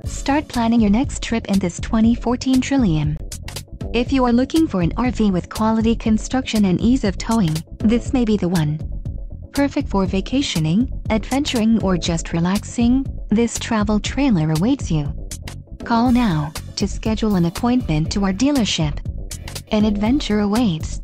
Start planning your next trip in this 2014 Trillium. If you are looking for an RV with quality construction and ease of towing, this may be the one. Perfect for vacationing, adventuring, or just relaxing, this travel trailer awaits you. Call now to schedule an appointment to our dealership. An adventure awaits.